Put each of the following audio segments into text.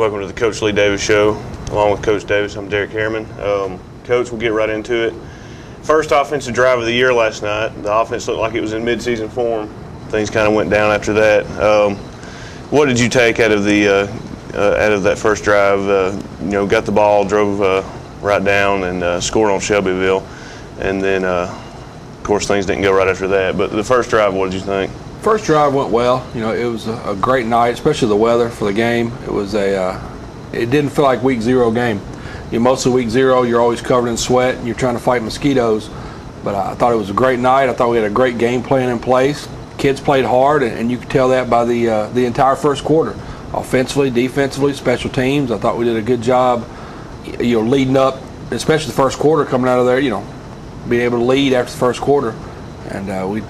Welcome to the Coach Lee Davis Show. Along with Coach Davis, I'm Derek Harriman. Coach, we'll get right into it. First offensive drive of the year last night. The offense looked like it was in mid-season form. Things kind of went down after that. What did you take out of that first drive? Got the ball, drove right down, and scored on Shelbyville. And then, of course, things didn't go right after that. But the first drive, what did you think? First drive went well. It was a great night, especially the weather for the game. It was it didn't feel like week zero game. Most of week zero, you're always covered in sweat and you're trying to fight mosquitoes. But I thought it was a great night. I thought we had a great game plan in place. Kids played hard, and you could tell that by the entire first quarter. Offensively, defensively, special teams. I thought we did a good job, leading up, especially the first quarter, coming out of there, being able to lead after the first quarter. And we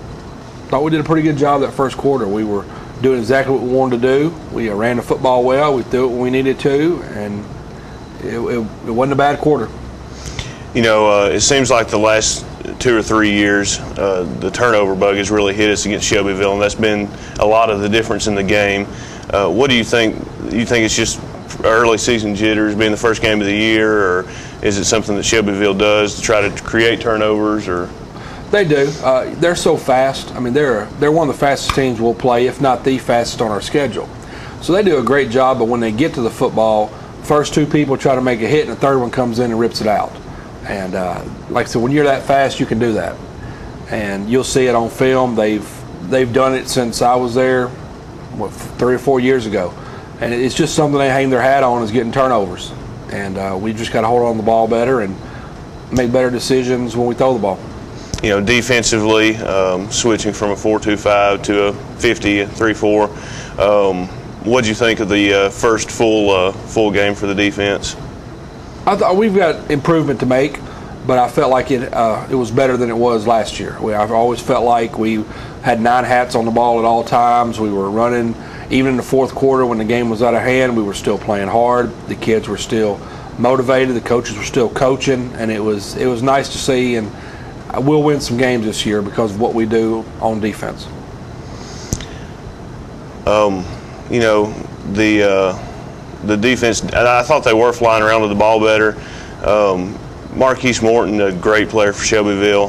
thought we did a pretty good job that first quarter. We were doing exactly what we wanted to do. We ran the football well. We threw it when we needed to, and it wasn't a bad quarter. It seems like the last 2 or 3 years, the turnover bug has really hit us against Shelbyville, and that's been a lot of the difference in the game. What do you think? You think it's just early season jitters, being the first game of the year, or is it something that Shelbyville does to try to create turnovers? Or they do. They're so fast. I mean, they're one of the fastest teams we'll play, if not the fastest on our schedule. So they do a great job, but when they get to the football, first two people try to make a hit, and the third one comes in and rips it out. And like I said, when you're that fast, you can do that. And you'll see it on film. They've done it since I was there, 3 or 4 years ago. And it's just something they hang their hat on, is getting turnovers. And we just got to hold on to the ball better and make better decisions when we throw the ball. Defensively, switching from a 4-2-5 to a 50-3-4. What did you think of the first full game for the defense? I thought we've got improvement to make, but I felt like it was better than it was last year. I've always felt like we had 9 hats on the ball at all times. We were running, even in the fourth quarter when the game was out of hand, we were still playing hard. The kids were still motivated. The coaches were still coaching, and it was nice to see. And we'll win some games this year because of what we do on defense. The defense, I thought they were flying around with the ball better. Marquise Morton, a great player for Shelbyville.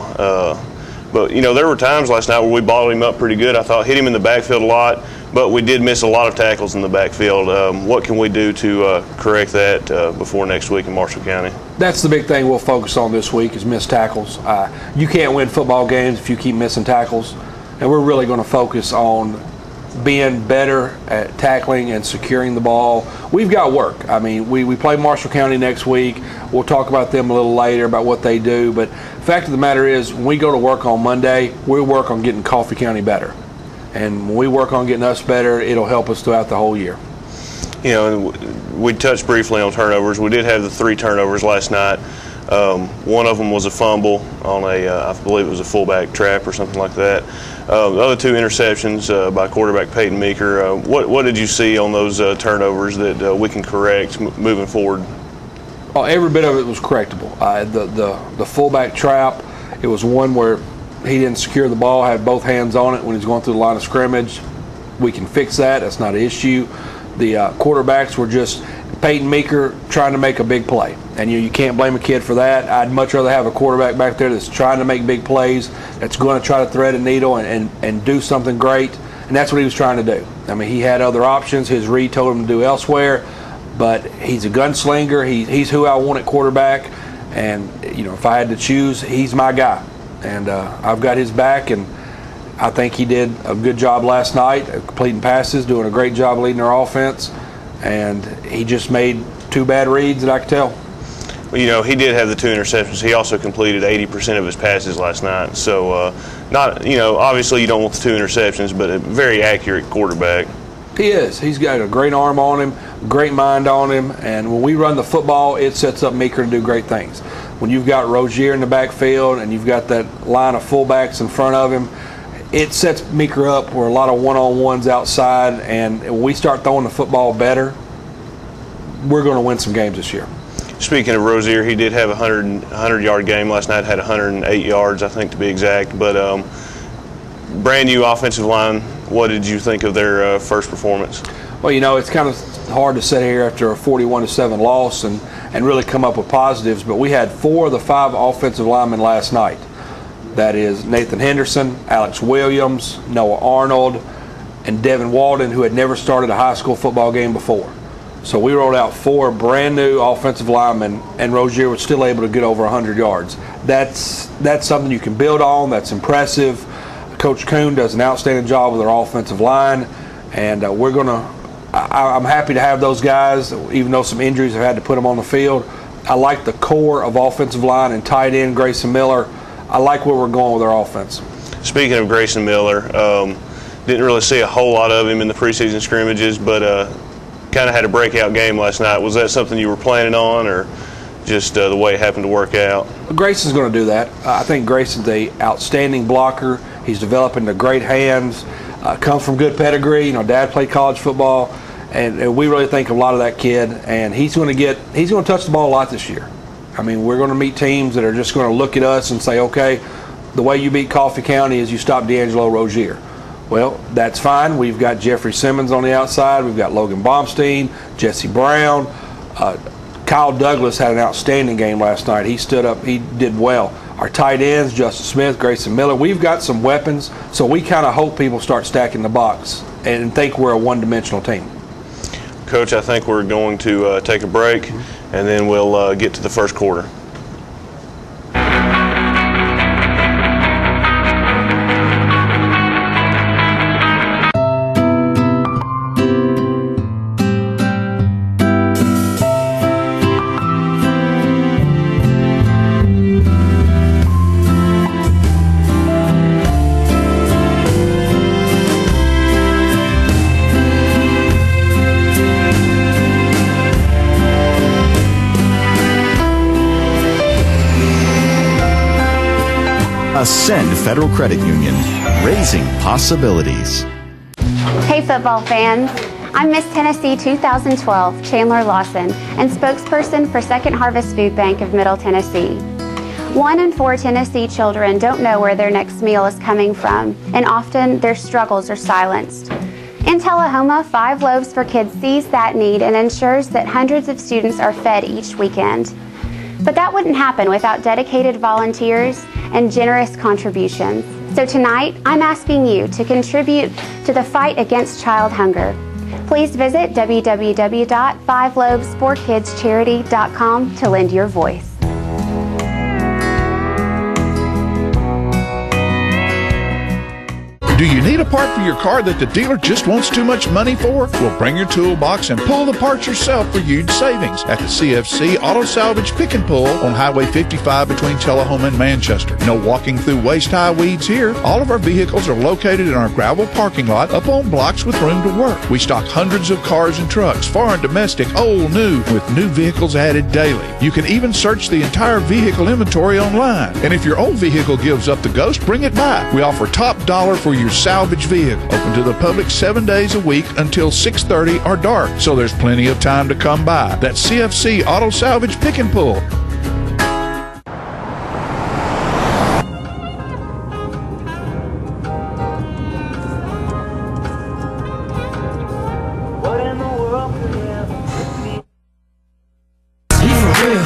But, there were times last night where we balled him up pretty good. I thought hit him in the backfield a lot, but we did miss a lot of tackles in the backfield. What can we do to correct that before next week in Marshall County? That's the big thing we'll focus on this week, is missed tackles. You can't win football games if you keep missing tackles, and we're really going to focus on being better at tackling and securing the ball. We've got work. I mean, we play Marshall County next week. We'll talk about them a little later, about what they do. But the fact of the matter is, when we go to work on Monday, we'll work on getting Coffee County better. And when we work on getting us better, it'll help us throughout the whole year. We touched briefly on turnovers. We did have the 3 turnovers last night. One of them was a fumble on I believe it was a fullback trap or something like that. The other 2 interceptions by quarterback Peyton Meeker. What did you see on those turnovers that we can correct moving forward? Oh, every bit of it was correctable. The fullback trap, it was one where he didn't secure the ball, had both hands on it when he was going through the line of scrimmage. We can fix that. That's not an issue. The quarterbacks were just Peyton Meeker trying to make a big play. And you can't blame a kid for that. I'd much rather have a quarterback back there that's trying to make big plays, that's going to try to thread a needle and do something great. And that's what he was trying to do. I mean, he had other options. His read told him to do elsewhere. But he's a gunslinger. He's who I want at quarterback. And, if I had to choose, he's my guy. And I've got his back. And I think he did a good job last night, completing passes, doing a great job leading our offense. And he just made 2 bad reads that I could tell. Well, he did have the 2 interceptions. He also completed 80% of his passes last night. So, obviously you don't want the 2 interceptions, but a very accurate quarterback. He is. He's got a great arm on him, great mind on him, and when we run the football, it sets up Meeker to do great things. When you've got Rozier in the backfield and you've got that line of fullbacks in front of him, it sets Meeker up for a lot of one-on-ones outside, and when we start throwing the football better, we're going to win some games this year. Speaking of Rozier, he did have a 100-yard game last night, had 108 yards, I think, to be exact. But brand new offensive line, what did you think of their first performance? Well, it's kind of hard to sit here after a 41-7 loss and really come up with positives, but we had 4 of the 5 offensive linemen last night. That is Nathan Henderson, Alex Williams, Noah Arnold, and Devin Walden, who had never started a high school football game before. So we rolled out 4 brand new offensive linemen, and Rozier was still able to get over 100 yards. That's something you can build on. That's impressive. Coach Kuhn does an outstanding job with our offensive line, and I'm happy to have those guys, even though some injuries have had to put them on the field. I like the core of offensive line and tight end Grayson Miller. I like where we're going with our offense. Speaking of Grayson Miller, didn't really see a whole lot of him in the preseason scrimmages, but kind of had a breakout game last night. Was that something you were planning on, or just the way it happened to work out? Grayson's going to do that. I think Grayson's an outstanding blocker. He's developing the great hands. Comes from good pedigree. You know, Dad played college football, and we really think a lot of that kid. And he's going to touch the ball a lot this year. I mean, we're going to meet teams that are just going to look at us and say, okay, the way you beat Coffee County is you stop D'Angelo Rozier. Well, that's fine. We've got Jeffrey Simmons on the outside. We've got Logan Baumstein, Jesse Brown. Kyle Douglas had an outstanding game last night. He stood up. He did well. Our tight ends, Justin Smith, Grayson Miller. We've got some weapons, so we kind of hope people start stacking the box and think we're a one-dimensional team. Coach, I think we're going to take a break, and then we'll get to the first quarter. Ascend Federal Credit Union, raising possibilities. Hey football fans, I'm Miss Tennessee 2012, Chandler Lawson, and spokesperson for Second Harvest Food Bank of Middle Tennessee. 1 in 4 Tennessee children don't know where their next meal is coming from, and often their struggles are silenced. In Tullahoma, 5 Loaves for Kids sees that need and ensures that hundreds of students are fed each weekend. But that wouldn't happen without dedicated volunteers and generous contributions. So tonight, I'm asking you to contribute to the fight against child hunger. Please visit www.5loavesforkidscharity.com to lend your voice. Do you need a part for your car that the dealer just wants too much money for? Well, bring your toolbox and pull the parts yourself for huge savings at the CFC Auto Salvage Pick and Pull on Highway 55 between Tullahoma and Manchester. No walking through waist-high weeds here. All of our vehicles are located in our gravel parking lot up on blocks with room to work. We stock hundreds of cars and trucks, foreign, domestic, old, new, with new vehicles added daily. You can even search the entire vehicle inventory online. And if your old vehicle gives up the ghost, bring it back. We offer top dollar for your salvage vehicle. Open to the public 7 days a week until 6:30 or dark, so there's plenty of time to come by. That's CFC Auto Salvage Pick and Pull.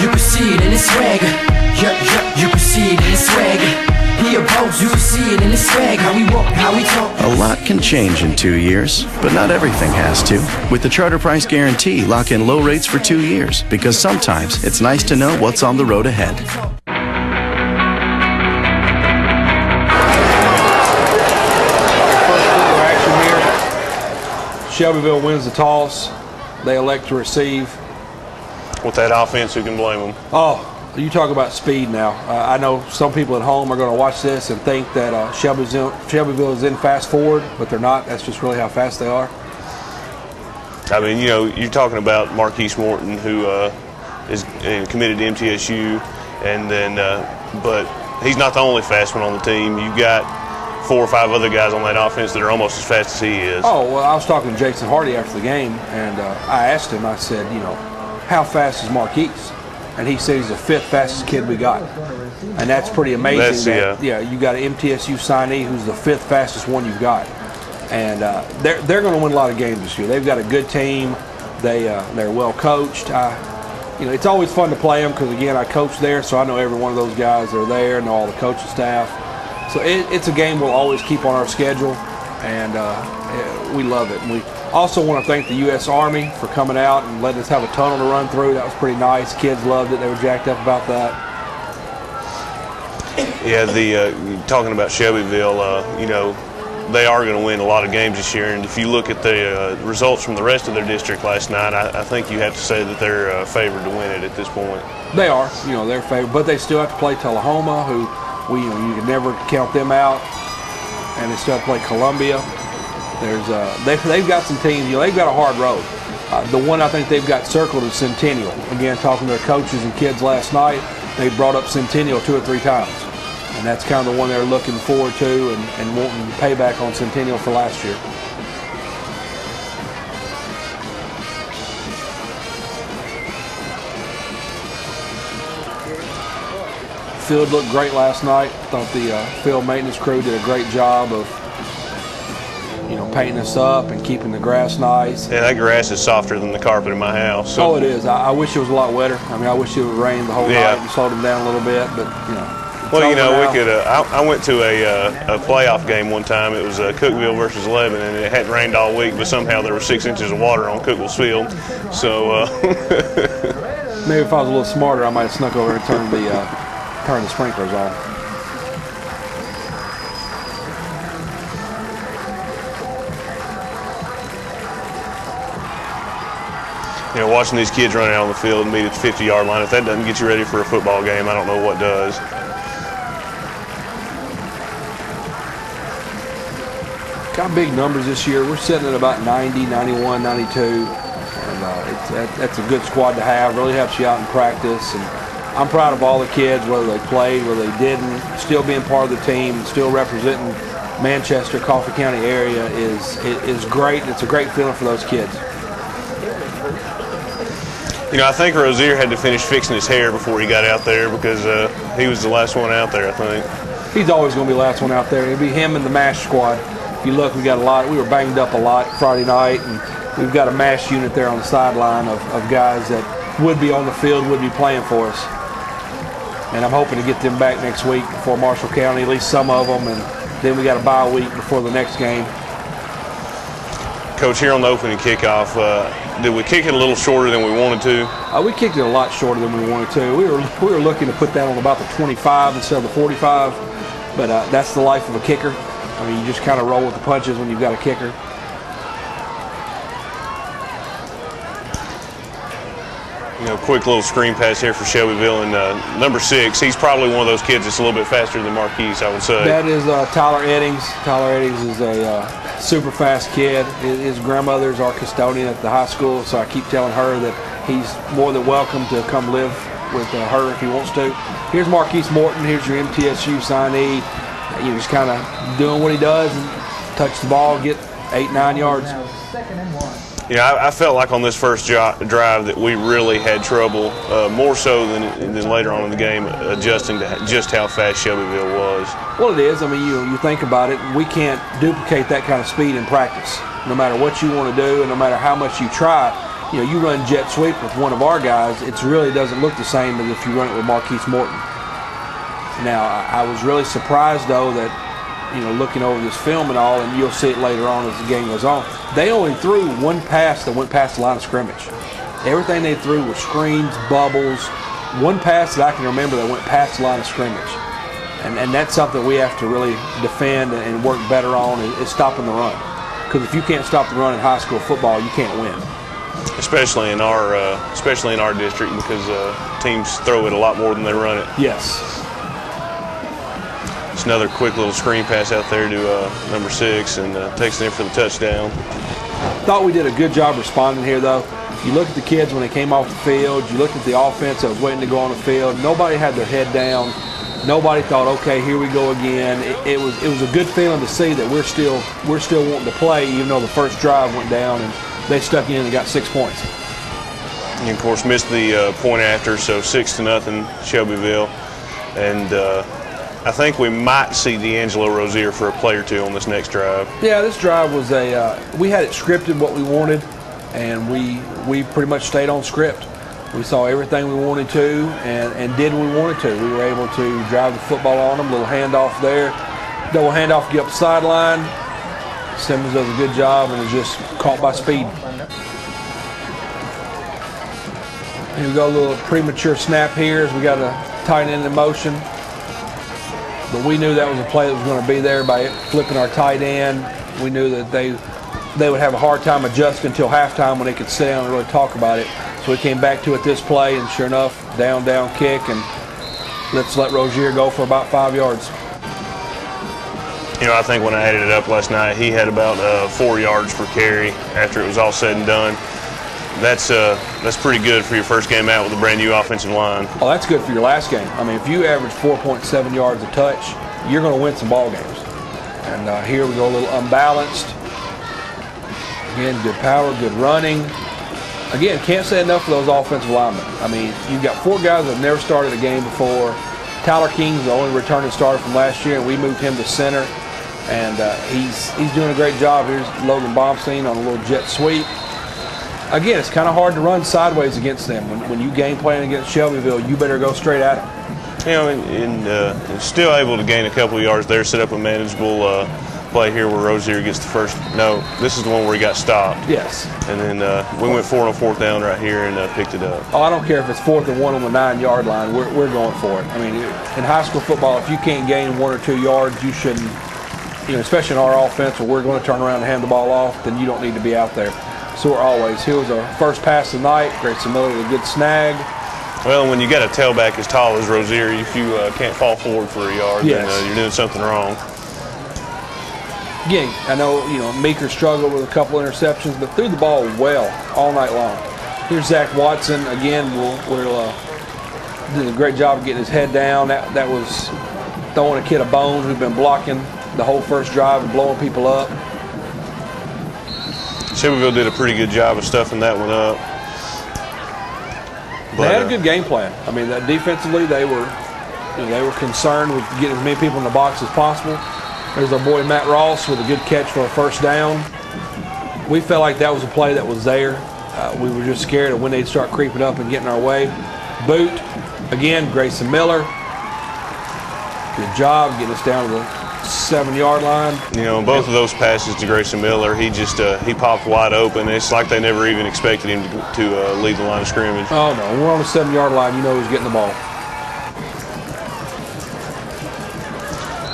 You proceed in his swagger. You proceed in his swagger. He a boss, you see it in his swag. How we walk, how we talk. A lot can change in 2 years, but not everything has to. With the Charter Price Guarantee, lock in low rates for 2 years, because sometimes it's nice to know what's on the road ahead. First quarter action here. Shelbyville wins the toss. They elect to receive. With that offense, who can blame them? Oh, you talk about speed now. I know some people at home are going to watch this and think that Shelbyville is in fast forward, but they're not. That's just really how fast they are. I mean, you know, you're talking about Marquise Morton, who is committed to MTSU, and then, but he's not the only fast one on the team. You've got 4 or 5 other guys on that offense that are almost as fast as he is. Oh, well, I was talking to Jason Hardy after the game, and I asked him, I said, you know, how fast is Marquise? And he said he's the 5th fastest kid we got. And that's pretty amazing. You got an MTSU signee who's the 5th fastest one you've got. And they're going to win a lot of games this year. They've got a good team. They're well coached. It's always fun to play them because, again, I coach there, so I know every one of those guys that are there, know all the coaching staff. So it's a game we'll always keep on our schedule, and we love it. And we also want to thank the U.S. Army for coming out and letting us have a tunnel to run through. That was pretty nice. Kids loved it. They were jacked up about that. Yeah, talking about Shelbyville, they are going to win a lot of games this year, and if you look at the results from the rest of their district last night, I think you have to say that they're favored to win it at this point. They are, they're favored, but they still have to play Tullahoma, who you can never count them out, and they still have to play Columbia. They've got some teams, they've got a hard road. The one I think they've got circled is Centennial. Again, talking to their coaches and kids last night, they brought up Centennial 2 or 3 times. And that's kind of the one they're looking forward to and wanting payback on Centennial for last year. Field looked great last night. Thought the field maintenance crew did a great job of painting us up and keeping the grass nice. Yeah, that grass is softer than the carpet in my house. So. Oh, it is. I wish it was a lot wetter. I wish it would rain the whole night and slowed them down a little bit, but Well, we could. I went to a playoff game one time. It was Cookeville versus Lebanon, and it hadn't rained all week, but somehow there were 6 inches of water on Cookeville's field. So maybe if I was a little smarter, I might have snuck over and turned the sprinklers on. Watching these kids running out on the field and meet at the 50-yard line, if that doesn't get you ready for a football game, I don't know what does. Got big numbers this year. We're sitting at about 90, 91, 92. And that's a good squad to have. Really helps you out in practice. And I'm proud of all the kids, whether they played, whether they didn't. Still being part of the team, still representing Manchester, Coffee County area is great. It's a great feeling for those kids. I think Rozier had to finish fixing his hair before he got out there because he was the last one out there, I think. He's always going to be the last one out there. It'll be him and the MASH squad. If you look, we were banged up a lot Friday night, and we've got a MASH unit there on the sideline of guys that would be on the field, would be playing for us. And I'm hoping to get them back next week before Marshall County, at least some of them, and then we got a bye week before the next game. Coach, here on the opening kickoff, did we kick it a little shorter than we wanted to? We kicked it a lot shorter than we wanted to. We were looking to put that on about the 25 instead of the 45, but that's the life of a kicker. You just kind of roll with the punches when you've got a kicker. Quick little screen pass here for Shelbyville, and number 6, he's probably one of those kids that's a little bit faster than Marquise, I would say. That is Tyler Eddings. Tyler Eddings is a super fast kid. His grandmother's our custodian at the high school, so I keep telling her that he's more than welcome to come live with her if he wants to. Here's Marquise Morton. Here's your MTSU signee. He's kind of doing what he does and touch the ball, get 8-9 yards. I felt like on this first drive that we really had trouble, more so than later on in the game, adjusting to just how fast Shelbyville was. Well, it is. You think about it, we can't duplicate that kind of speed in practice. No matter what you want to do and no matter how much you try, you run jet sweep with one of our guys, it really doesn't look the same as if you run it with Marquise Morton. Now, I was really surprised, though, that looking over this film and all, and you'll see it later on as the game goes on, they only threw one pass that went past the line of scrimmage. Everything they threw were screens, bubbles, one pass that I can remember that went past the line of scrimmage. And that's something we have to really defend and work better on is stopping the run. Because if you can't stop the run in high school football, you can't win. Especially in our district, because teams throw it a lot more than they run it. Yes. It's another quick little screen pass out there to number 6 and takes it in for the touchdown. Thought we did a good job responding here, though. You look at the kids when they came off the field. You looked at the offense that was waiting to go on the field. Nobody had their head down. Nobody thought, okay, here we go again. It was a good feeling to see that we're still wanting to play, even though the first drive went down and they stuck in and got 6 points. And of course missed the point after, so 6-0 Shelbyville, and I think we might see D'Angelo Rozier for a play or two on this next drive. Yeah, this drive was we had it scripted what we wanted, and we pretty much stayed on script. We saw everything we wanted to and did what we wanted to. We were able to drive the football on them, little handoff there, double handoff, get up the sideline. Simmons does a good job and is just caught by speed. Here we go, a little premature snap here as we got a tight end in motion. But we knew that was a play that was going to be there by flipping our tight end. We knew that they would have a hard time adjusting until halftime when they could sit down and really talk about it. So we came back to it this play, and sure enough, down kick, and let's let Rozier go for about 5 yards. You know, I think when I added it up last night, he had about 4 yards per carry after it was all said and done. That's pretty good for your first game out with a brand new offensive line. Oh, that's good for your last game. I mean, if you average 4.7 yards a touch, you're going to win some ball games. And here we go, a little unbalanced. Again, good power, good running. Again, can't say enough for those offensive linemen. I mean, you've got 4 guys that have never started a game before. Tyler King's the only returning starter from last year, and we moved him to center. And he's doing a great job. Here's Logan Bombstein on a little jet sweep. Again, it's kind of hard to run sideways against them. When you game plan against Shelbyville, you better go straight at them. You know, and still able to gain a couple of yards there, set up a manageable play here where Rozier gets the first. No, this is the one where he got stopped. Yes. And then we went 4 on 4th down right here and picked it up. Oh, I don't care if it's 4th and 1 on the 9-yard line. We're going for it. I mean, in high school football, if you can't gain 1 or 2 yards, you shouldn't. You know, especially in our offense, where we're going to turn around and hand the ball off, then you don't need to be out there. So we're always. Here was our first pass of the night. Grayson Miller with a good snag. Well, when you got a tailback as tall as Rozier, if you can't fall forward for a yard, yes, then you're doing something wrong. Again, I know Meeker struggled with a couple interceptions, but threw the ball well all night long. Here's Zach Watson again. We'll did a great job of getting his head down. That was throwing a kid a bone who'd been blocking the whole first drive and blowing people up. Shelbyville did a pretty good job of stuffing that one up. But, they had a good game plan. I mean, that defensively, they were concerned with getting as many people in the box as possible. There's our boy Matt Ross with a good catch for a first down. We felt like that was a play that was there. We were just scared of when they'd start creeping up and getting our way. Boot, again, Grayson Miller. Good job getting us down to the 7-yard line. You know, both of those passes to Grayson Miller, he just he popped wide open. It's like they never even expected him to lead the line of scrimmage. Oh no, we're on the 7-yard line. You know who's getting the ball.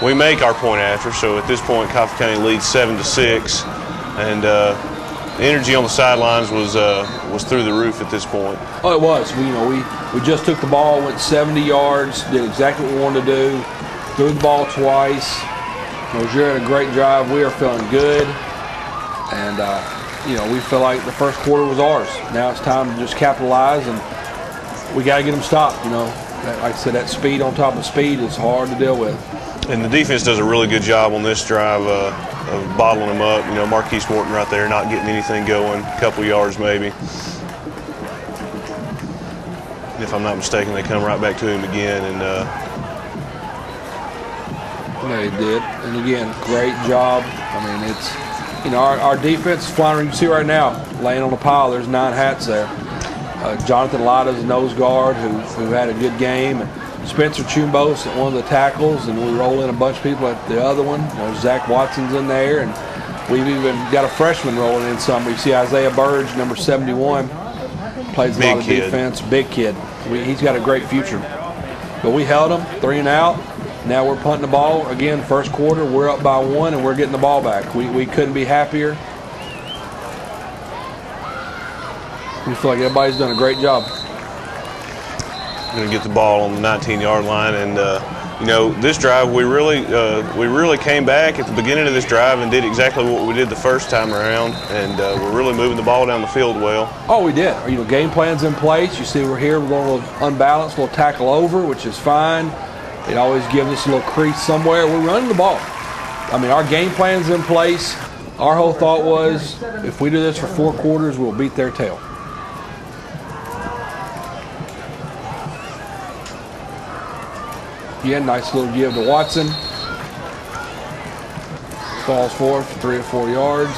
We make our point after, so at this point, Coffee County leads 7-6, and the energy on the sidelines was through the roof at this point. Oh, it was. We just took the ball, went 70 yards, did exactly what we wanted to do, threw the ball twice. Rozier had a great drive. We are feeling good, and we feel like the first quarter was ours. Now it's time to just capitalize, and we got to get them stopped. Like I said, that speed on top of speed is hard to deal with. And the defense does a really good job on this drive of bottling them up. Marquise Morton right there not getting anything going, a couple yards maybe. And if I'm not mistaken, they come right back to him again. And they did. And again, great job. I mean, it's, our defense is flying. You can see right now, laying on the pile, there's 9 hats there. Jonathan Latta's a nose guard who had a good game. Spencer Chumbos at one of the tackles, and we roll in a bunch of people at the other one. Zach Watson's in there, and we've even got a freshman rolling in some. We see Isaiah Burge, number 71, plays a lot of defense. Big kid. He's got a great future. But we held him, 3 and out. Now we're punting the ball. Again, first quarter, we're up by 1, and we're getting the ball back. We couldn't be happier. We feel like everybody's done a great job. Going to get the ball on the 19-yard line, and this drive we really came back at the beginning of this drive and did exactly what we did the first time around, and we're really moving the ball down the field well. Oh, we did. Game plan's in place. You see, we're here. We're going a little unbalanced, a little tackle over, which is fine. It always gives us a little crease somewhere. We're running the ball. I mean, our game plan's in place. Our whole thought was, if we do this for 4 quarters, we'll beat their tail. Again, nice little give to Watson. Falls forward for 3 or 4 yards.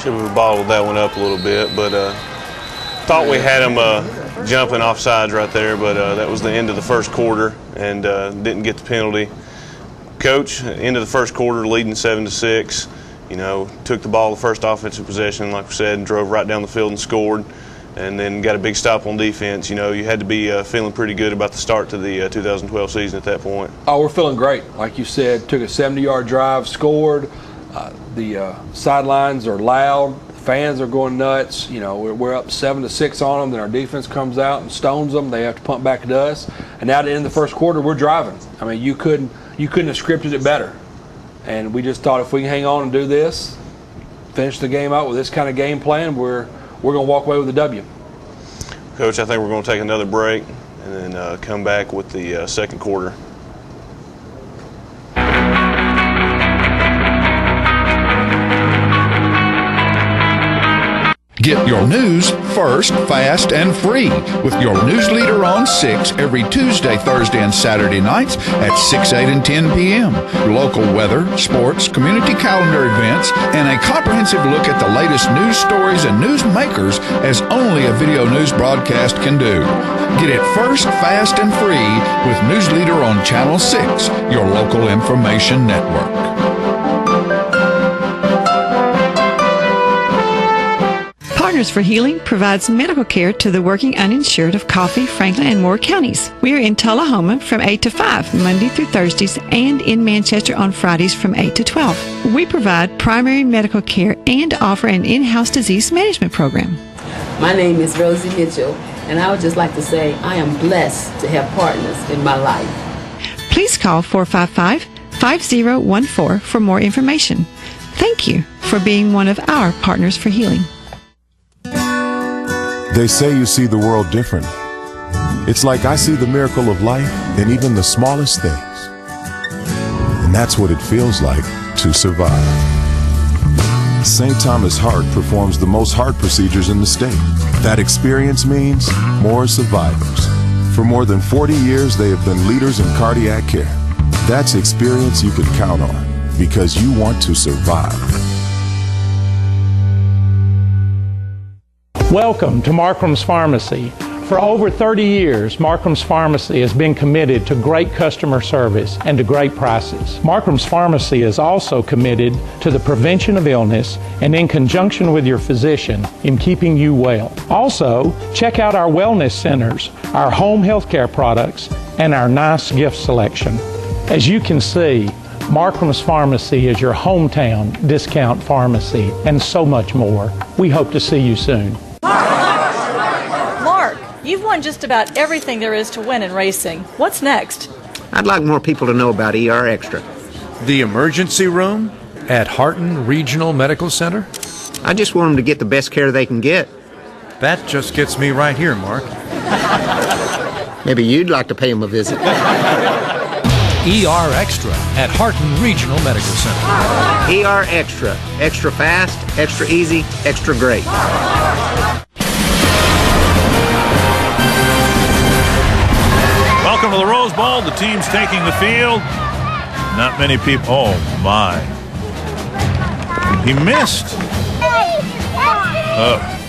See, we bottled that one up a little bit, but thought we had them jumping off sides right there, but that was the end of the first quarter and didn't get the penalty. Coach, end of the first quarter, leading 7-6. You know, took the ball the first offensive possession, like we said, and drove right down the field and scored, and then got a big stop on defense. You know, you had to be feeling pretty good about the start to the 2012 season at that point. Oh, we're feeling great. Like you said, took a 70-yard drive, scored. The sidelines are loud. The fans are going nuts. You know, we're up 7-6 on them. Then our defense comes out and stones them. They have to pump back to us. And now at the end of the first quarter, we're driving. I mean, you couldn't have scripted it better. And we just thought if we can hang on and do this, finish the game out with this kind of game plan, we're going to walk away with a W. Coach, I think we're going to take another break and then come back with the second quarter. Get your news first, fast, and free with your news leader on 6 every Tuesday, Thursday, and Saturday nights at 6, 8, and 10 p.m. Local weather, sports, community calendar events, and a comprehensive look at the latest news stories and news makers as only a video news broadcast can do. Get it first, fast, and free with News Leader on Channel 6, your local information network. Partners for Healing provides medical care to the working uninsured of Coffee, Franklin, and Moore counties. We are in Tullahoma from 8 to 5, Monday through Thursdays, and in Manchester on Fridays from 8 to 12. We provide primary medical care and offer an in-house disease management program. My name is Rosie Mitchell, and I would just like to say I am blessed to have partners in my life. Please call 455-5014 for more information. Thank you for being one of our Partners for Healing. They say you see the world differently. It's like I see the miracle of life in even the smallest things. And that's what it feels like to survive. St. Thomas Heart performs the most heart procedures in the state. That experience means more survivors. For more than 40 years, they have been leaders in cardiac care. That's experience you can count on because you want to survive. Welcome to Markram's Pharmacy. For over 30 years, Markram's Pharmacy has been committed to great customer service and to great prices. Markram's Pharmacy is also committed to the prevention of illness and in conjunction with your physician in keeping you well. Also, check out our wellness centers, our home health care products, and our nice gift selection. As you can see, Markram's Pharmacy is your hometown discount pharmacy and so much more. We hope to see you soon. Mark, you've won just about everything there is to win in racing. What's next? I'd like more people to know about ER Extra. The emergency room at Harton Regional Medical Center? I just want them to get the best care they can get. That just gets me right here, Mark. Maybe you'd like to pay them a visit. ER Extra at Harton Regional Medical Center. ER Extra. Extra fast, extra easy, extra great. Welcome to the Rose Bowl. The team's taking the field. Not many people. Oh, my. He missed.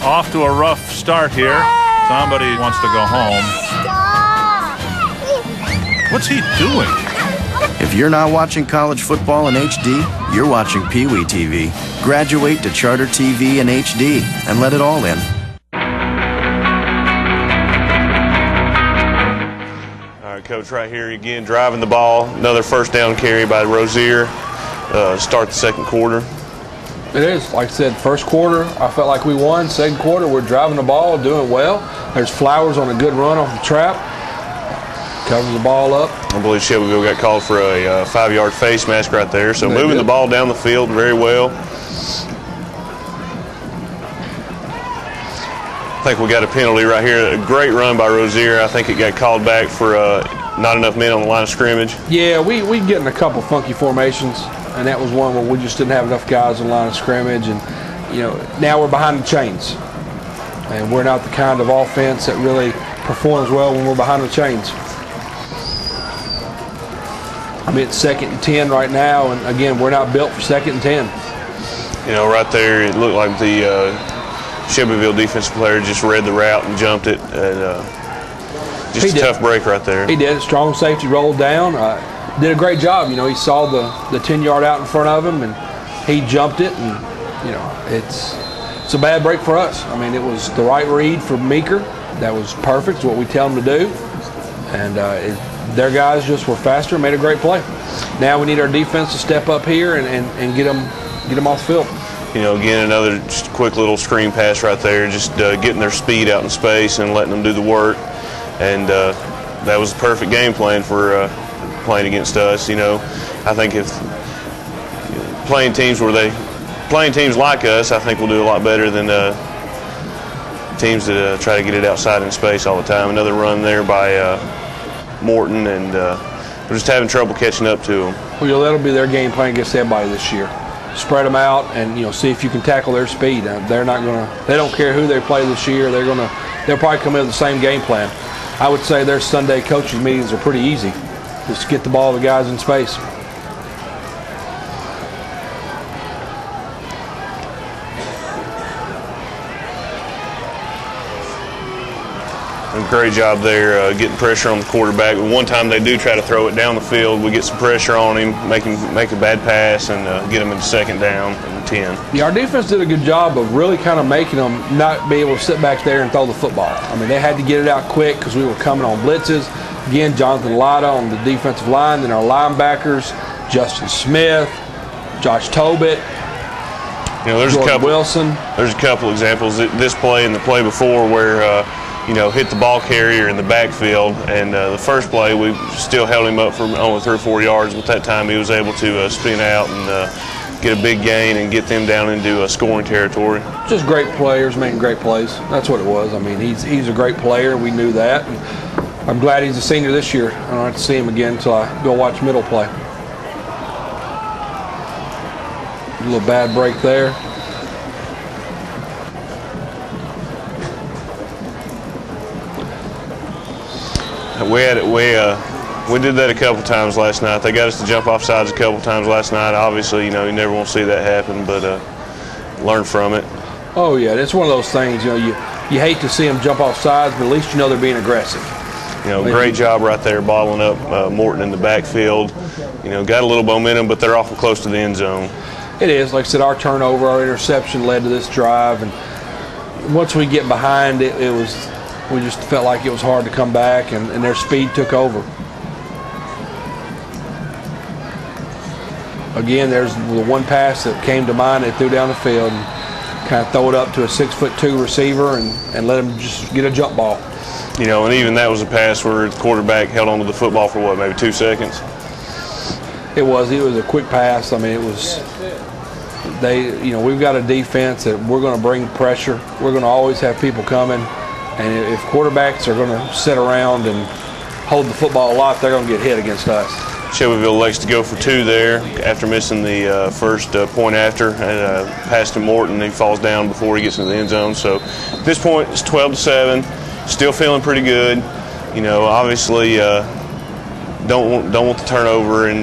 Off to a rough start here. Somebody wants to go home. What's he doing? If you're not watching college football in HD, you're watching Pee Wee TV. Graduate to Charter TV in HD and let it all in. All right, Coach, right here again, driving the ball. Another first down carry by Rozier. Start the second quarter. It is. Like I said, first quarter, I felt like we won. Second quarter, we're driving the ball, doing well. There's Flowers on a good run off the trap. Covers the ball up. I believe Shelbyville got called for a 5-yard face mask right there. So moving the ball down the field very well. I think we got a penalty right here. A great run by Rozier. I think it got called back for not enough men on the line of scrimmage. Yeah, we get in a couple funky formations, and that was one where we just didn't have enough guys on the line of scrimmage. And, you know, now we're behind the chains. And we're not the kind of offense that really performs well when we're behind the chains. I mean, it's 2nd and 10 right now, and again, we're not built for 2nd and 10. You know, right there, it looked like the Shelbyville defensive player just read the route and jumped it. And just a tough break right there. He did. Strong safety rolled down. Did a great job. You know, he saw the 10-yard out in front of him, and he jumped it. And you know, it's a bad break for us. I mean, it was the right read for Meeker. That was perfect. It's what we tell them to do. And their guys just were faster and made a great play. Now we need our defense to step up here and get them off the field. You know, again, another just quick little screen pass right there, just getting their speed out in space and letting them do the work. And that was the perfect game plan for playing against us. You know, I think if playing teams like us, I think we'll do a lot better than teams that try to get it outside in space all the time. Another run there by Morton, and we're just having trouble catching up to them. Well, you know, that'll be their game plan against everybody this year. Spread them out and, you know, see if you can tackle their speed. They're not gonna. They don't care who they play this year. They'll probably come in with the same game plan. I would say their Sunday coaches meetings are pretty easy. Just get the ball to the guys in space. A great job there getting pressure on the quarterback. One time they do try to throw it down the field. We get some pressure on him, make a bad pass, and get him into second down and 10. Yeah, our defense did a good job of really kind of making them not be able to sit back there and throw the football. I mean, they had to get it out quick because we were coming on blitzes. Again, Jonathan Latta on the defensive line, then our linebackers, Justin Smith, Josh Tobit, you know, there's Jordan a couple Wilson. There's a couple examples. This play and the play before where you know, hit the ball carrier in the backfield, and the first play we still held him up for only 3 or 4 yards, but that time he was able to spin out and get a big gain and get them down into scoring territory. Just great players making great plays. That's what it was. I mean, he's a great player. We knew that. And I'm glad he's a senior this year. I don't have to see him again until I go watch middle play. A little bad break there. We did that a couple times last night. They got us to jump off sides a couple times last night. Obviously, you know, you never want to see that happen, but learn from it. Oh yeah, it's one of those things. You know, you hate to see them jump off sides, but at least you know they're being aggressive. You know, great job right there, bottling up Morton in the backfield. You know, got a little momentum, but they're awful close to the end zone. It is. Like I said, our turnover, our interception led to this drive, and once we get behind, we just felt like it was hard to come back, and their speed took over. Again, there's the one pass that came to mind. They threw down the field and kind of throw it up to a 6'2" receiver and let him just get a jump ball. You know, and even that was a pass where the quarterback held onto the football for what, maybe 2 seconds? It was a quick pass. I mean, it was. You know, we've got a defense that we're going to bring pressure. We're going to always have people coming. And if quarterbacks are going to sit around and hold the football a lot, they're going to get hit against us. Shelbyville elects to go for 2 there after missing the first point after. And pass to Morton, he falls down before he gets into the end zone. So at this point, it's 12-7. Still feeling pretty good. You know, obviously don't want the turnover and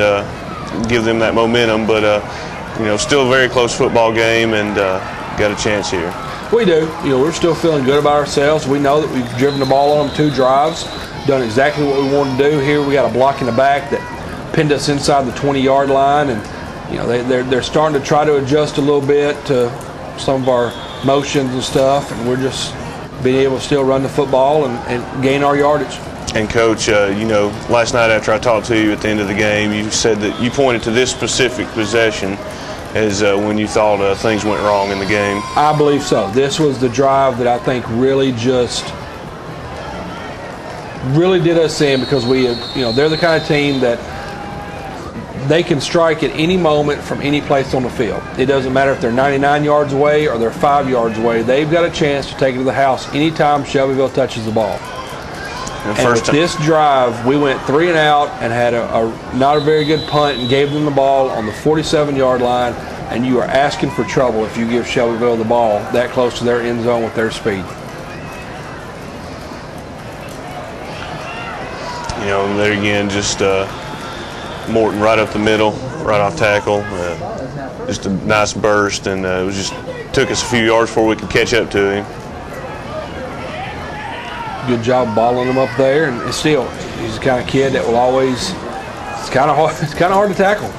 give them that momentum, but you know, still a very close football game and got a chance here. We do. You know, we're still feeling good about ourselves. We know that we've driven the ball on them 2 drives, done exactly what we wanted to do. Here we got a block in the back that pinned us inside the 20-yard line, and you know they're starting to try to adjust a little bit to some of our motions and stuff, and we're just being able to still run the football and gain our yardage. And Coach, you know, last night after I talked to you at the end of the game, you said that you pointed to this specific possession as when you thought things went wrong in the game. I believe so. This was the drive that I think really did us in, because they're the kind of team that they can strike at any moment from any place on the field. It doesn't matter if they're 99 yards away or they're 5 yards away. They've got a chance to take it to the house anytime Shelbyville touches the ball. And with this drive, we went 3 and out and had a not a very good punt and gave them the ball on the 47-yard line, and you are asking for trouble if you give Shelbyville the ball that close to their end zone with their speed. You know, there again, just Morton right up the middle, right off tackle. just a nice burst, and it was just took us a few yards before we could catch up to him. Good job balling him up there, and still, he's the kind of kid that will always. It's kind of hard. It's kind of hard to tackle.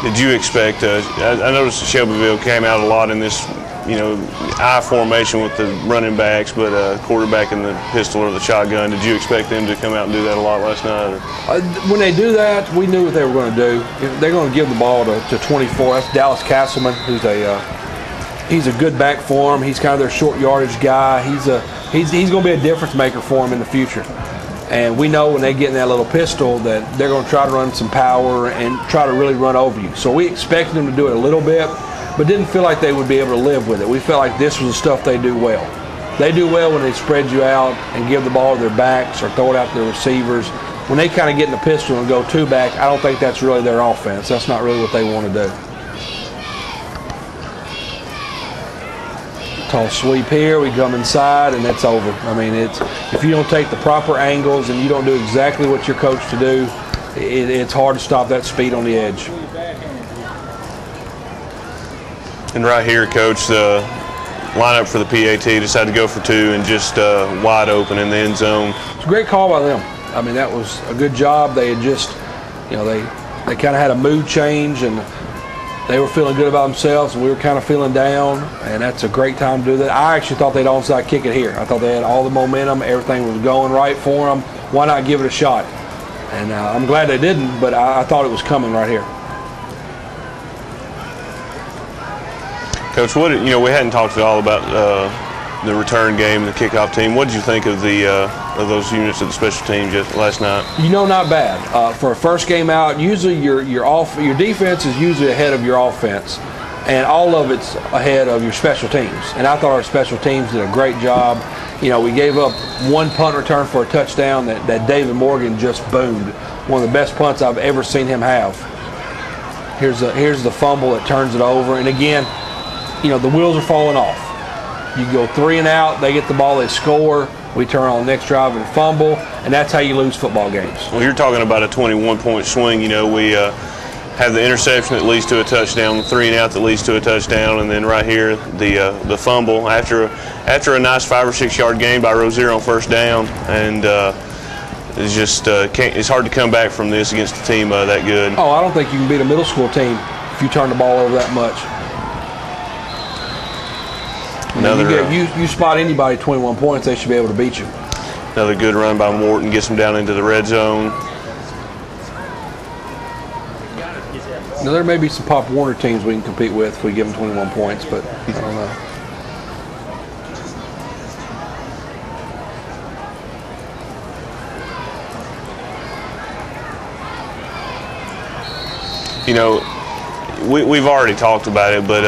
Did you expect? I noticed that Shelbyville came out a lot in this, I formation with the running backs, but quarterback in the pistol or the shotgun. Did you expect them to come out and do that a lot last night? Or? When they do that, we knew what they were going to do. If they're going to give the ball to 24. That's Dallas Castleman, who's he's a good back for him. He's kind of their short yardage guy. He's going to be a difference maker for him in the future. And we know when they get in that little pistol that they're going to try to run some power and try to really run over you. So we expected them to do it a little bit, but didn't feel like they would be able to live with it. We felt like this was the stuff they do well. They do well when they spread you out and give the ball to their backs or throw it out to their receivers. When they kind of get in the pistol and go two back, I don't think that's really their offense. That's not really what they want to do. Toss sweep here, we come inside, and that's over. I mean, if you don't take the proper angles and you don't do exactly what you're coached to do, it's hard to stop that speed on the edge. And right here, Coach, the lineup for the PAT decided to go for two and just wide open in the end zone. It's a great call by them. I mean, that was a good job. They had just, they kind of had a mood change, and they were feeling good about themselves, and we were kind of feeling down, and that's a great time to do that. I actually thought they'd onside kick it here. I thought they had all the momentum. Everything was going right for them. Why not give it a shot? And I'm glad they didn't, but I thought it was coming right here. Coach, we hadn't talked at all about the return game, the kickoff team. What did you think of of those units of the special teams last night? Not bad. For a first game out, usually your defense is usually ahead of your offense, and all of it's ahead of your special teams. And I thought our special teams did a great job. We gave up one punt return for a touchdown that David Morgan just boomed. One of the best punts I've ever seen him have. Here's the fumble that turns it over, and again, the wheels are falling off. You go 3 and out, they get the ball, they score, we turn on the next drive and fumble, and that's how you lose football games. Well, you're talking about a 21-point swing. We have the interception that leads to a touchdown, the 3 and out that leads to a touchdown, and then right here the fumble after a nice 5 or 6 yard gain by Rozier on first down, and it's just it's hard to come back from this against a team that good. Oh, I don't think you can beat a middle school team if you turn the ball over that much. You spot anybody 21 points, they should be able to beat you. Another good run by Morton gets them down into the red zone. Now, there may be some Pop Warner teams we can compete with if we give them 21 points, but I don't know. We've already talked about it, but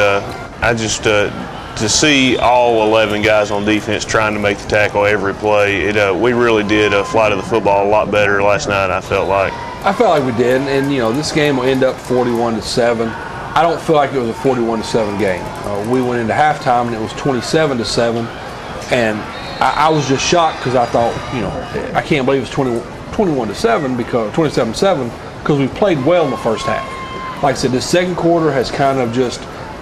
I just to see all 11 guys on defense trying to make the tackle every play, we really did fly to the football a lot better last night, I felt like. I felt like we did, and this game will end up 41-7. I don't feel like it was a 41-7 game. We went into halftime and it was 27-7, and I was just shocked because I thought, I can't believe it's 21-7 because 27-7 because we played well in the first half. Like I said, the second quarter has kind of just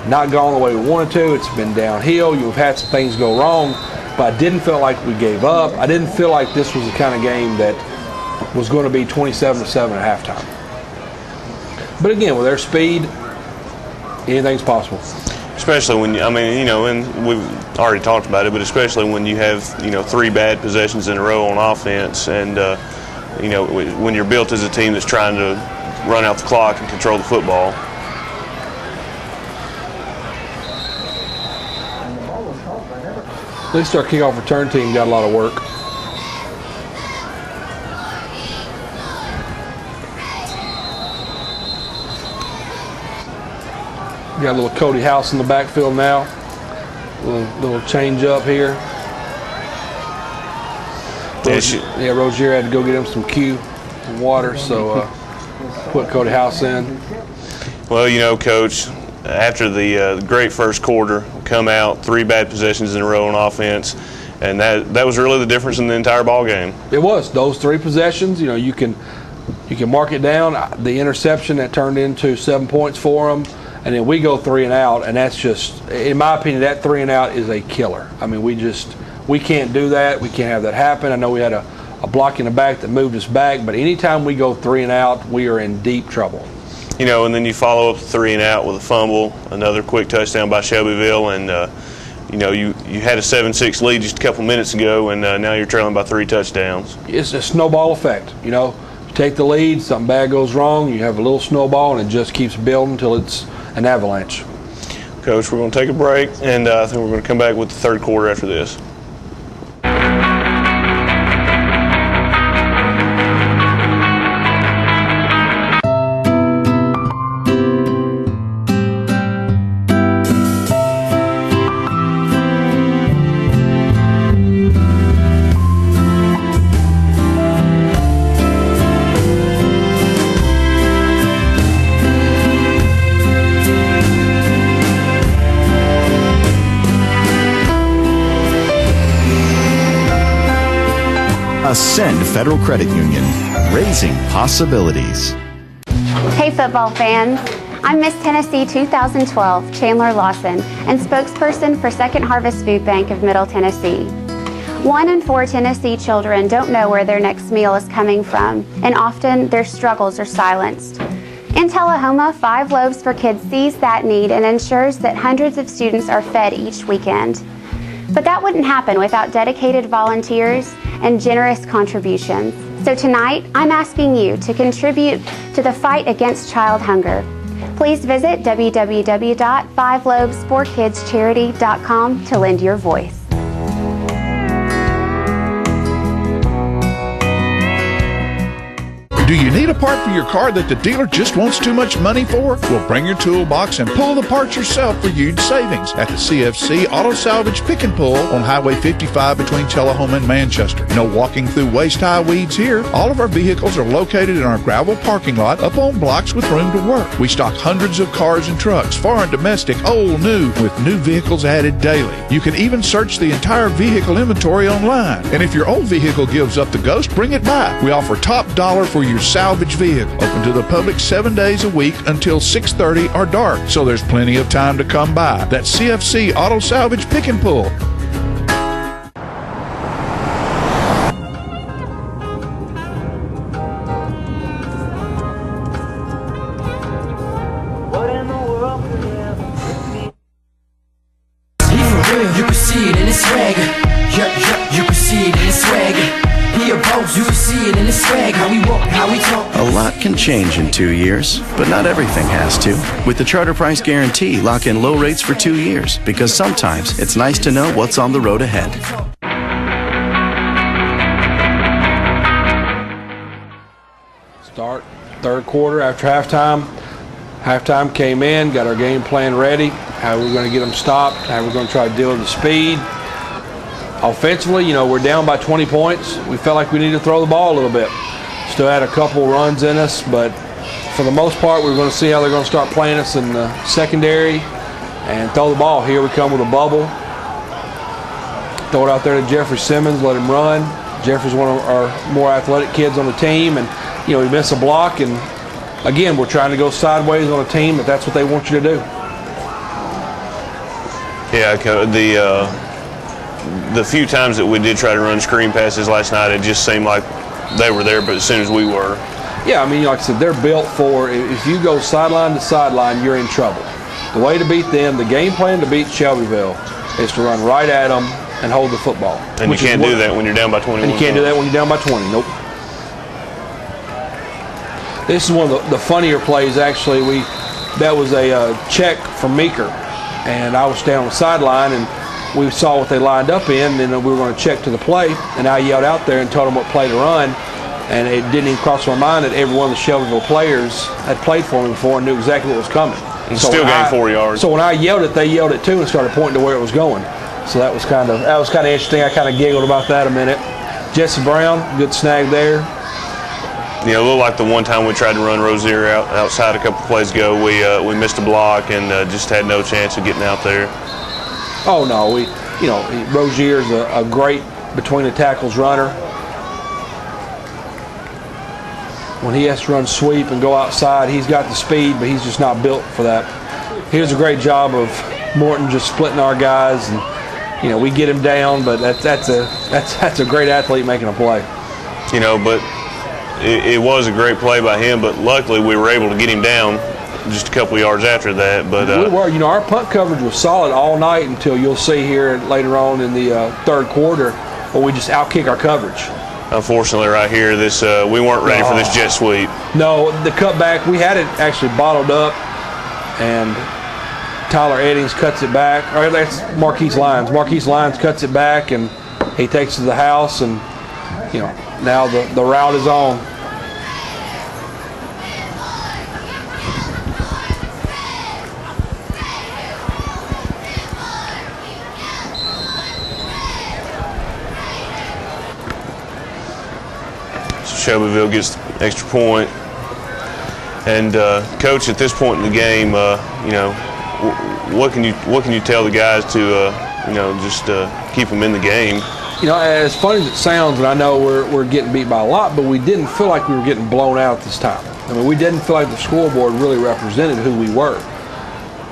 not gone the way we wanted to. It's been downhill. You've had some things go wrong, but I didn't feel like we gave up. I didn't feel like this was the kind of game that was going to be 27-7 at halftime. But again, with their speed, anything's possible. Especially when, and we've already talked about it, but especially when you have, 3 bad possessions in a row on offense, and, when you're built as a team that's trying to run out the clock and control the football. At least our kickoff return team got a lot of work. Got a little Cody House in the backfield now. Little change up here. Rozier had to go get him some water, so put Cody House in. Well, Coach, after the great first quarter, come out 3 bad possessions in a row on offense, And that was really the difference in the entire ball game. It was those 3 possessions. You know, you can mark it down. The interception that turned into 7 points for them, and then we go 3 and out, and that's just, in my opinion, that 3 and out is a killer. I mean, we can't do that. We can't have that happen. I know we had a block in the back that moved us back, but anytime we go 3 and out, we are in deep trouble. You know, and then you follow up the 3 and out with a fumble, another quick touchdown by Shelbyville, and you know, you had a 7-6 lead just a couple minutes ago, and now you're trailing by 3 touchdowns. It's a snowball effect. You know, you take the lead, something bad goes wrong, you have a little snowball, and it just keeps building until it's an avalanche. Coach, we're going to take a break, and I think we're going to come back with the third quarter after this. Ascend Federal Credit Union, raising possibilities. Hey football fans, I'm Miss Tennessee 2012, Chandler Lawson, and spokesperson for Second Harvest Food Bank of Middle Tennessee. 1 in 4 Tennessee children don't know where their next meal is coming from, and often their struggles are silenced. In Tullahoma, 5 Loaves for Kids sees that need and ensures that hundreds of students are fed each weekend. But that wouldn't happen without dedicated volunteers and generous contributions. So tonight, I'm asking you to contribute to the fight against child hunger. Please visit www.5loavesforkidscharity.com to lend your voice. Do you need a part for your car that the dealer just wants too much money for? Well, bring your toolbox and pull the parts yourself for huge savings at the CFC Auto Salvage Pick and Pull on Highway 55 between Tullahoma and Manchester. No walking through waist-high weeds here. All of our vehicles are located in our gravel parking lot up on blocks with room to work. We stock hundreds of cars and trucks, foreign, domestic, old, new, with new vehicles added daily. You can even search the entire vehicle inventory online. And if your old vehicle gives up the ghost, bring it back. We offer top dollar for your salvage vehicle, open to the public 7 days a week until 6:30 or dark, so there's plenty of time to come by. That's CFC Auto Salvage Pick and Pull. You can see it in his swagger. You can see it in his swagger. He a boss, you can see it in his swag. How we walk, how we talk. A lot can change in 2 years, but not everything has to. With the Charter Price Guarantee, lock in low rates for 2 years, because sometimes it's nice to know what's on the road ahead. Start third quarter after halftime. Halftime came in, got our game plan ready, how we're going to get them stopped, how we're going to try to deal with the speed. Offensively, you know, we're down by 20 points. We felt like we needed to throw the ball a little bit. Still had a couple runs in us, but for the most part, we're going to see how they're going to start playing us in the secondary and throw the ball. Here we come with a bubble. Throw it out there to Jeffrey Simmons, let him run. Jeffrey's one of our more athletic kids on the team, and, you know, he missed a block, and again, we're trying to go sideways on a team, but that's what they want you to do. Yeah, the few times that we did try to run screen passes last night, it just seemed like they were there, but as soon as we were. Yeah, I mean, like I said, they're built for, if you go sideline to sideline, you're in trouble. The way to beat them, the game plan to beat Shelbyville is to run right at them and hold the football. And you can't do that when you're down by 21. And you can't do that when you're down by 20, nope. This is one of the funnier plays, actually. That was a check from Meeker, and I was down on the sideline, and we saw what they lined up in, and we were going to check to the play, and I yelled out there and told them what play to run, and it didn't even cross my mind that every one of the Shelbyville players had played for me before and knew exactly what was coming. And so still gained 4 yards. So when I yelled it, they yelled it too and started pointing to where it was going. So that was kind of interesting. I kind of giggled about that a minute. Jesse Brown, good snag there. Yeah, a little like the one time we tried to run Rozier outside a couple plays ago. We missed a block and just had no chance of getting out there. Oh no, you know, Rozier's a great between the tackles runner. When he has to run sweep and go outside, he's got the speed, but he's just not built for that. He does a great job of Morton just splitting our guys, and you know, we get him down, but that's a great athlete making a play. You know, but it was a great play by him, but luckily we were able to get him down just a couple yards after that. But we were, you know, our punt coverage was solid all night until you'll see here later on in the third quarter where we just outkick our coverage. Unfortunately, right here, we weren't ready for this jet sweep. No, the cutback, we had it actually bottled up, and Tyler Eddings cuts it back. Or that's Marquise Lyons. Marquise Lyons cuts it back, and he takes it to the house, and you know, now the route is on. Shelbyville gets the extra point. And Coach, at this point in the game, you know, what can you tell the guys to you know, just keep them in the game? You know, as funny as it sounds, and I know we're getting beat by a lot, but we didn't feel like we were getting blown out at this time. I mean, we didn't feel like the scoreboard really represented who we were.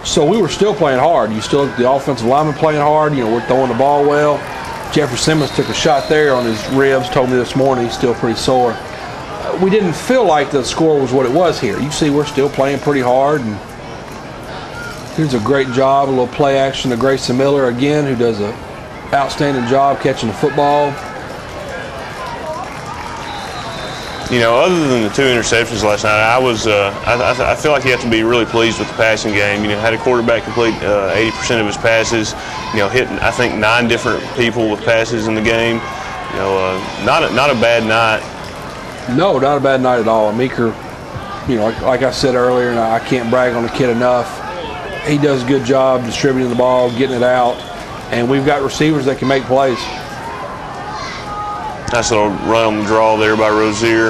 So we were still playing hard. You still the offensive lineman playing hard. You know, we're throwing the ball well. Jeffrey Simmons took a shot there on his ribs, told me this morning he's still pretty sore. We didn't feel like the score was what it was here. You see we're still playing pretty hard, and here's a great job, a little play action to Grayson Miller again, who does an outstanding job catching the football. You know, other than the 2 interceptions last night, I feel like you have to be really pleased with the passing game. You know, had a quarterback complete 80% of his passes. You know, hitting I think 9 different people with passes in the game. You know, not a bad night. No, not a bad night at all. Meeker, you know, like I said earlier, and I can't brag on the kid enough. He does a good job distributing the ball, getting it out, and we've got receivers that can make plays. Nice little run on the draw there by Rozier.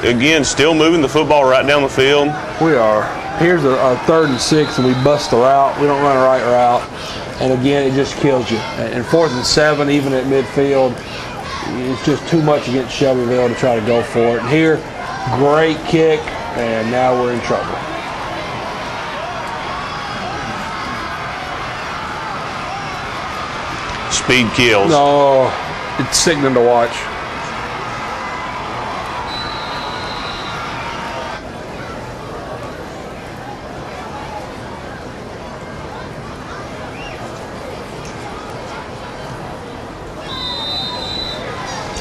Again, still moving the football right down the field. We are. Here's a 3rd and 6, and we bust the route. We don't run a right route. And again, it just kills you. And 4th and 7, even at midfield, it's just too much against Shelbyville to try to go for it. And here, great kick, and now we're in trouble. Speed kills. No, it's sickening to watch.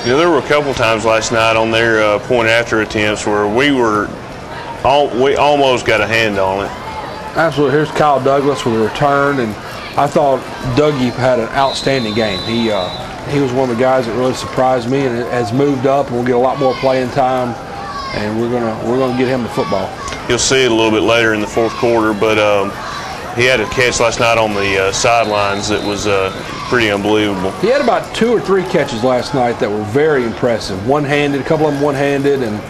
You know, there were a couple times last night on their point after attempts where we almost got a hand on it. Absolutely. Here's Kyle Douglas with a return, and I thought Dougie had an outstanding game. He was one of the guys that really surprised me, and has moved up, and we'll get a lot more playing time, and we're gonna get him the football. You'll see it a little bit later in the 4th quarter, but he had a catch last night on the sidelines that was pretty unbelievable. He had about 2 or 3 catches last night that were very impressive. One-handed, a couple of them one-handed, and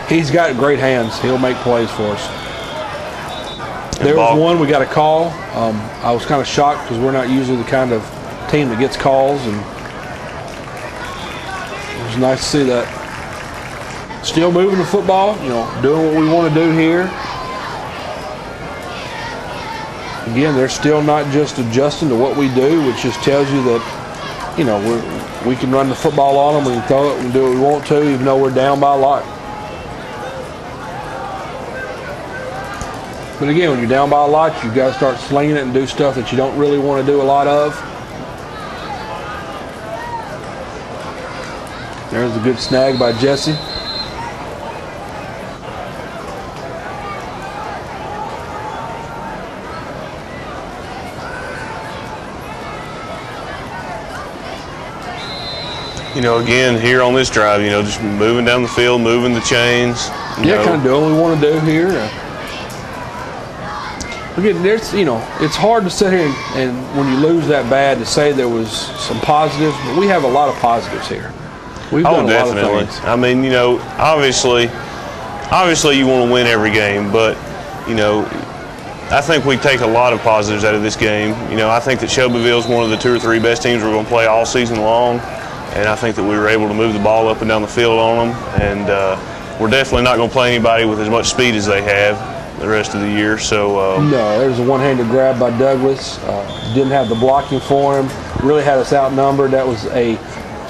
he's got great hands. He'll make plays for us. There was one we got a call. I was kind of shocked because we're not usually the kind of team that gets calls, and it was nice to see that. Still moving the football, you know, doing what we want to do here. Again, they're still not just adjusting to what we do, which just tells you that, you know, we can run the football on them, we can throw it, we can do what we want to, even though we're down by a lot. But again, when you're down by a lot, you've got to start slinging it and do stuff that you don't really want to do a lot of. There's a good snag by Jesse. You know, again, here on this drive, you know, just moving down the field, moving the chains. Yeah, kind of doing what we want to do here. Again, there's, you know, it's hard to sit here and when you lose that bad to say there was some positives, but we have a lot of positives here. We've done a lot of things. I mean, you know, obviously you want to win every game, but, you know, I think we take a lot of positives out of this game. You know, I think that Shelbyville is one of the 2 or 3 best teams we're going to play all season long, and I think that we were able to move the ball up and down the field on them, and we're definitely not going to play anybody with as much speed as they have the rest of the year. So no, there's a one-handed grab by Douglas. Didn't have the blocking for him. Really had us outnumbered. That was a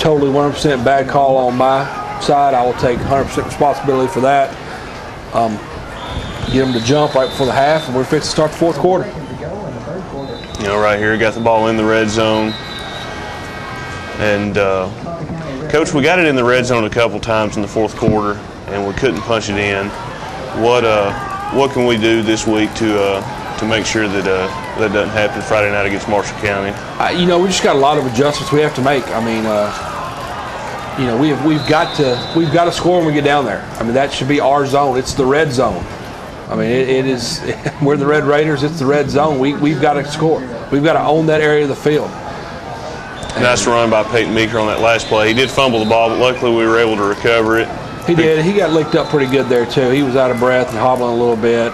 totally 100% bad call on my side. I will take 100% responsibility for that. Get them to jump right before the half, and we're fixing to start the fourth quarter. You know, right here, got the ball in the red zone. And, Coach, we got it in the red zone a couple times in the fourth quarter, and we couldn't punch it in. What can we do this week to make sure that that doesn't happen Friday night against Marshall County? You know, we just got a lot of adjustments we have to make. I mean, you know, we've got to score when we get down there. I mean, that should be our zone. It's the red zone. I mean, it is. We're the Red Raiders. It's the red zone. We've got to score. We've got to own that area of the field. Nice run by Peyton Meeker on that last play. He did fumble the ball, but luckily we were able to recover it. He did. He got licked up pretty good there too. He was out of breath and hobbling a little bit.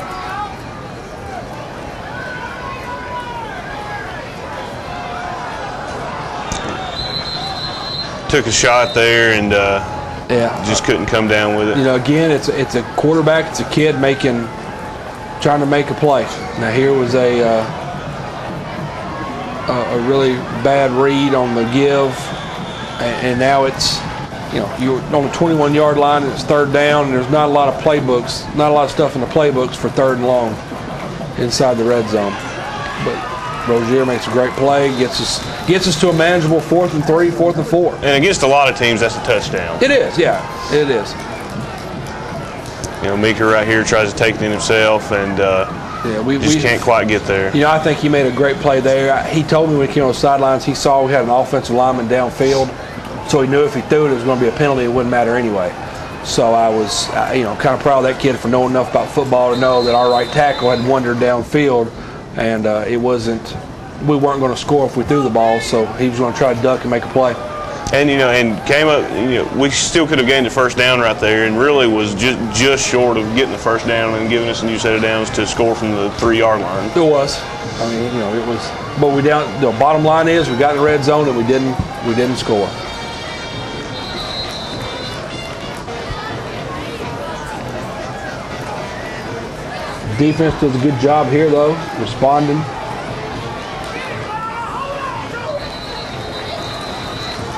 Took a shot there and just couldn't come down with it. You know, again, it's a quarterback. It's a kid trying to make a play. Now here was a really bad read on the give, and now it's, you know, you're on the 21-yard line and it's third down, and there's not a lot of playbooks, not a lot of stuff in the playbooks for third and long inside the red zone. But Rozier makes a great play, gets us to a manageable 4th and 3, 4th and 4. And against a lot of teams, that's a touchdown. It is, yeah, it is. You know, Meeker right here tries to take it in himself, and we just can't quite get there. You know, I think he made a great play there. He told me when he came on the sidelines, he saw we had an offensive lineman downfield, so he knew if he threw it, it was going to be a penalty. It wouldn't matter anyway. So I was, you know, kind of proud of that kid for knowing enough about football to know that our right tackle had wandered downfield, and we weren't going to score if we threw the ball, so he was going to try to duck and make a play. And, you know, came up, you know, we still could have gained the first down right there, and really was just short of getting the first down and giving us a new set of downs to score from the 3-yard line. It was. I mean, you know, it was. But the bottom line is we got in the red zone and we didn't score. Defense does a good job here, though, responding.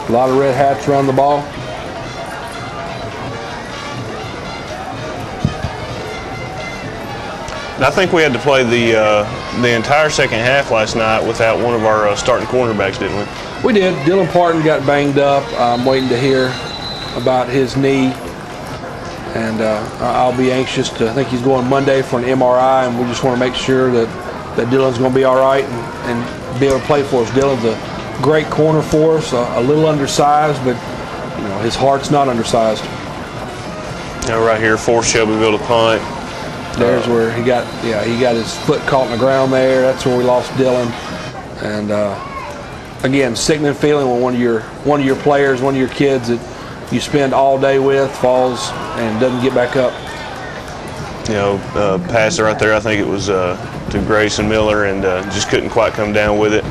A lot of red hats around the ball. And I think we had to play the entire second half last night without one of our starting cornerbacks, didn't we? We did. Dylan Parton got banged up. I'm waiting to hear about his knee. And I'll be anxious to, I think he's going Monday for an MRI, and we just want to make sure that Dylan's going to be all right and be able to play for us. Dylan's a great corner for us, a little undersized, but you know, his heart's not undersized. Now right here, forced Shelbyville to punt. There's where he got his foot caught in the ground there. That's where we lost Dylan. And again, sickening feeling when one of your players, one of your kids that you spend all day with falls and doesn't get back up. You know, passer right there, I think it was to Grayson Miller, and just couldn't quite come down with it.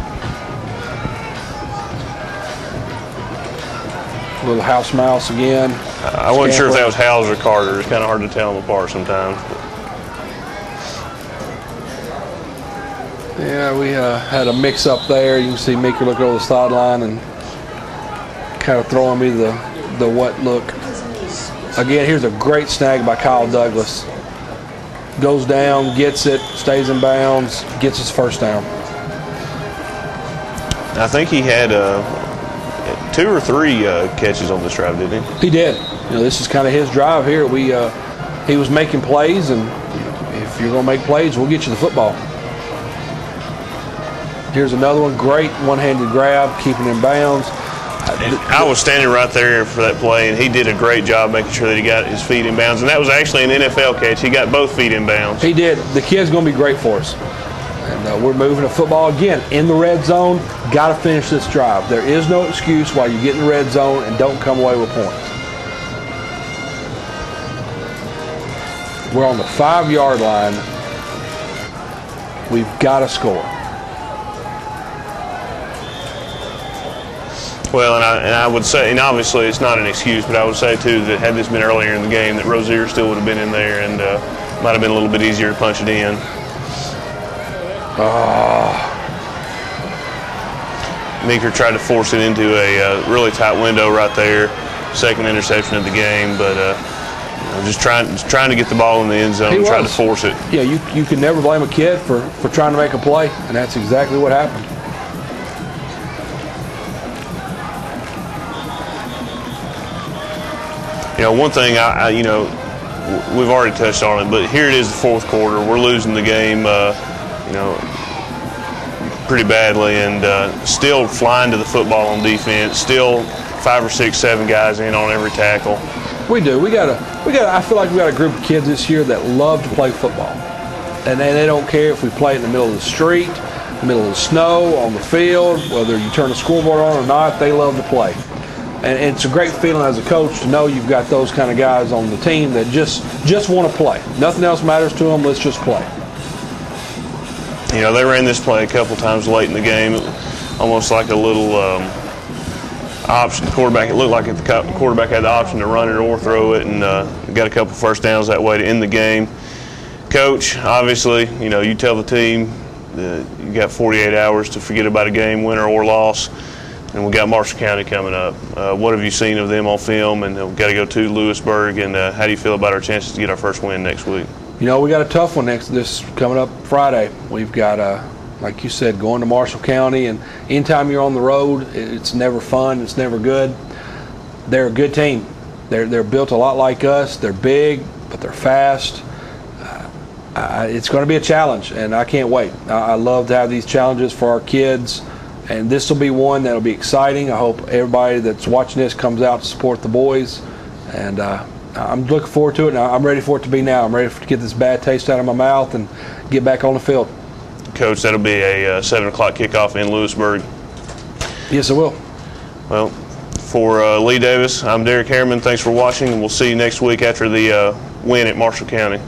Little house mouse again. I wasn't sure if that was Howes or Carter. It's kind of hard to tell them apart sometimes. Yeah, we had a mix-up there. You can see Meeker looking over the sideline and kind of throwing me the what look. Again, here's a great snag by Kyle Douglas. Goes down, gets it, stays in bounds, gets his first down. I think he had 2 or 3 catches on this drive, didn't he? He did. You know, this is kind of his drive here. He was making plays, and if you're going to make plays, we'll get you the football. Here's another one. Great one-handed grab, keeping in bounds. I was standing right there for that play, and he did a great job making sure that he got his feet in bounds. And that was actually an NFL catch. He got both feet in bounds. He did. The kid's going to be great for us. And we're moving the football again in the red zone. Got to finish this drive. There is no excuse why you get in the red zone and don't come away with points. We're on the 5-yard line. We've got to score. Well, and I would say, and obviously it's not an excuse, but I would say too that had this been earlier in the game, that Rozier still would have been in there and might have been a little bit easier to punch it in. Meeker tried to force it into a really tight window right there. Second interception of the game, but just trying to get the ball in the end zone and try to force it. Yeah, you can never blame a kid for trying to make a play, and that's exactly what happened. You know, one thing you know, we've already touched on it, but here it is, the fourth quarter. We're losing the game, you know, pretty badly, and still flying to the football on defense. Still 5 or 6, 7 guys in on every tackle. We do. We got. I feel like we got a group of kids this year that love to play football, and they don't care if we play in the middle of the street, the middle of the snow, on the field, whether you turn the scoreboard on or not. They love to play. And it's a great feeling as a coach to know you've got those kind of guys on the team that just want to play. Nothing else matters to them. Let's just play. You know, they ran this play a couple times late in the game, almost like a little option. The quarterback, it looked like the quarterback had the option to run it or throw it, and got a couple first downs that way to end the game. Coach, obviously, you know, you tell the team you got 48 hours to forget about a game, winner or loss. And we got Marshall County coming up. What have you seen of them on film? And we've got to go to Lewisburg. And how do you feel about our chances to get our first win next week? You know, we got a tough one this coming up Friday. We've got, like you said, going to Marshall County. And anytime you're on the road, it's never fun. It's never good. They're a good team. They're built a lot like us. They're big, but they're fast. It's going to be a challenge, and I can't wait. I love to have these challenges for our kids. And this will be one that will be exciting. I hope everybody that's watching this comes out to support the boys. And I'm looking forward to it. And I'm ready for it to be now. I'm ready to get this bad taste out of my mouth and get back on the field. Coach, that'll be a 7 o'clock kickoff in Lewisburg. Yes, it will. Well, for Lee Davis, I'm Derek Harriman. Thanks for watching, and we'll see you next week after the win at Marshall County.